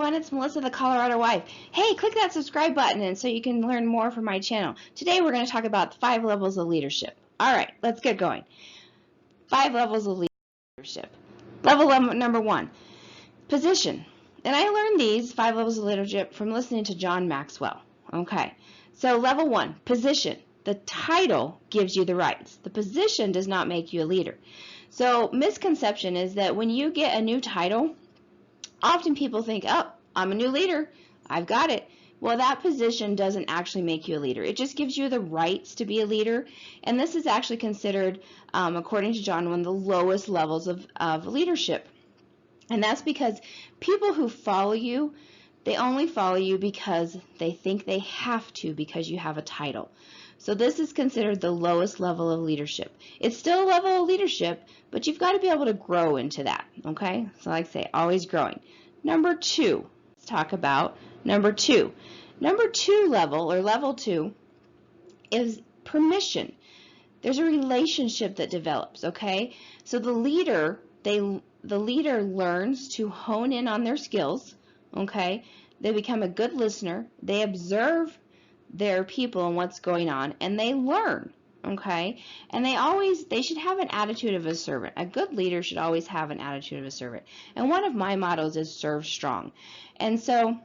everyone, it's Melissa, the Colorado wife. Hey, click that subscribe button and so you can learn more from my channel. Today we're going to talk about 5 levels of leadership. All right, let's get going. 5 levels of leadership. Level number 1, position. And I learned these 5 levels of leadership from listening to John Maxwell. Okay, so level 1, position. The title gives you the rights. The position does not make you a leader. So misconception is that when you get a new title, often people think, oh, I'm a new leader, I've got it. Well, that position doesn't actually make you a leader. It just gives you the rights to be a leader. And this is actually considered, according to John, one of the lowest levels of leadership. And that's because people who follow you, they only follow you because they think they have to because you have a title. So this is considered the lowest level of leadership. It's still a level of leadership, but you've got to be able to grow into that, okay? So like I say, always growing. Number 2, let's talk about number 2. Number 2 level, or level 2, is permission. There's a relationship that develops, okay? So the leader, the leader learns to hone in on their skills, okay? They become a good listener. They observe their people and what's going on, and they learn, okay? And they should have an attitude of a servant. A good leader should always have an attitude of a servant. And one of my mottos is serve strong. And so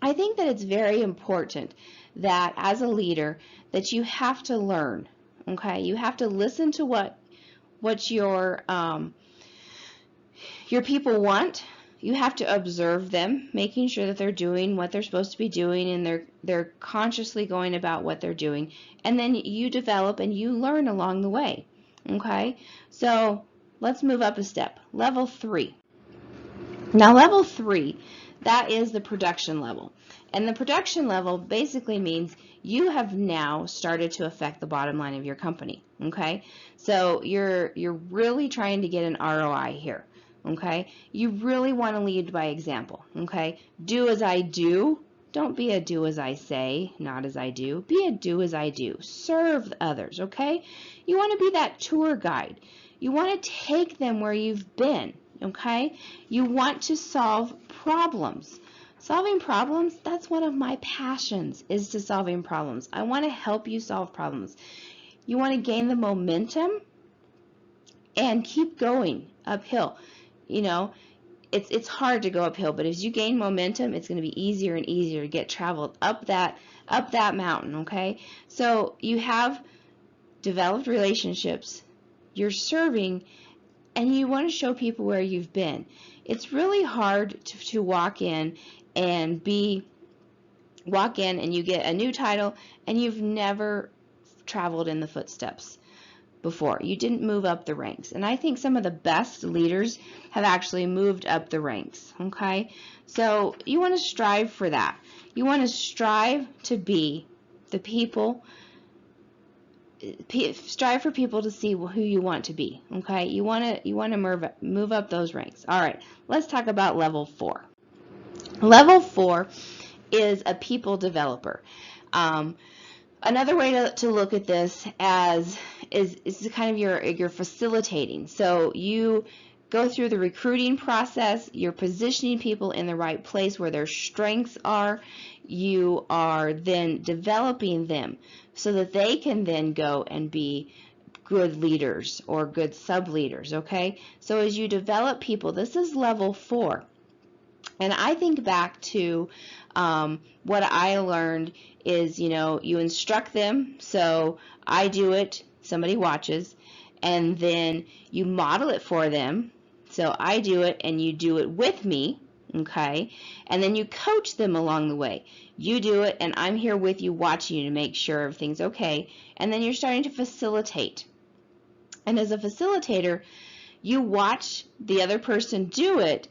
I think that it's very important that as a leader that you have to learn, okay? You have to listen to what your people want. You have to observe them, making sure that they're doing what they're supposed to be doing and they're consciously going about what they're doing. And then you develop and you learn along the way. Okay? So let's move up a step. Level 3. Now level 3, that is the production level. And the production level basically means you have now started to affect the bottom line of your company. Okay? So you're really trying to get an ROI here. Okay, you really want to lead by example. Okay, do as I do. Don't be a do as I say, not as I do. Be a do as I do. Serve others. Okay, you want to be that tour guide. You want to take them where you've been. Okay, you want to solve problems. Solving problems, that's one of my passions, is to solving problems. I want to help you solve problems. You want to gain the momentum and keep going uphill. You know, it's hard to go uphill, but as you gain momentum, it's going to be easier and easier to get traveled up that mountain, okay? So you have developed relationships, you're serving, and you want to show people where you've been. It's really hard to walk in and you get a new title and you've never traveled in the footsteps before. You didn't move up the ranks. And I think some of the best leaders have actually moved up the ranks, okay? So you want to strive for that. You want to strive to be the people, strive for people to see who you want to be, okay? You want to move up those ranks. All right, let's talk about level 4. Level 4 is a people developer. Another way to look at this is kind of your facilitating. So you go through the recruiting process, you're positioning people in the right place where their strengths are, you are then developing them so that they can then go and be good leaders or good sub-leaders, okay? So as you develop people, this is level 4. And I think back to what I learned is, you instruct them. So I do it, somebody watches, and then you model it for them. So I do it and you do it with me, okay? And then you coach them along the way. You do it and I'm here with you watching you to make sure everything's okay. And then you're starting to facilitate. And as a facilitator, you watch the other person do it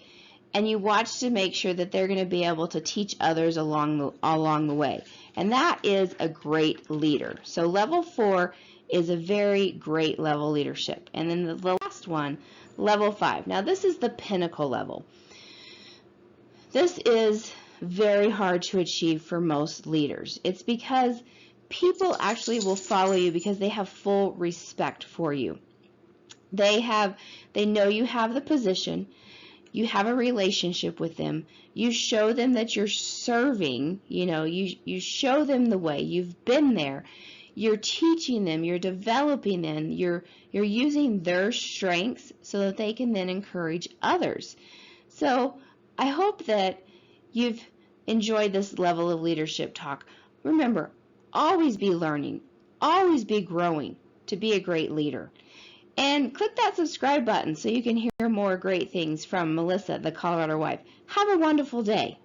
and you watch to make sure that they're going to be able to teach others along the way. And that is a great leader. So level 4 is a very great level leadership. And then the last one, level 5. Now this is the pinnacle level. This is very hard to achieve for most leaders. It's because people actually will follow you because they have full respect for you. They know you have the position. You have a relationship with them. You show them that you're serving. You show them the way. You've been there. You're teaching them. You're developing them. You're using their strengths so that they can then encourage others. So I hope that you've enjoyed this level of leadership talk. Remember, always be learning, always be growing to be a great leader. And click that subscribe button so you can hear more great things from Melissa, the Colorado wife. Have a wonderful day.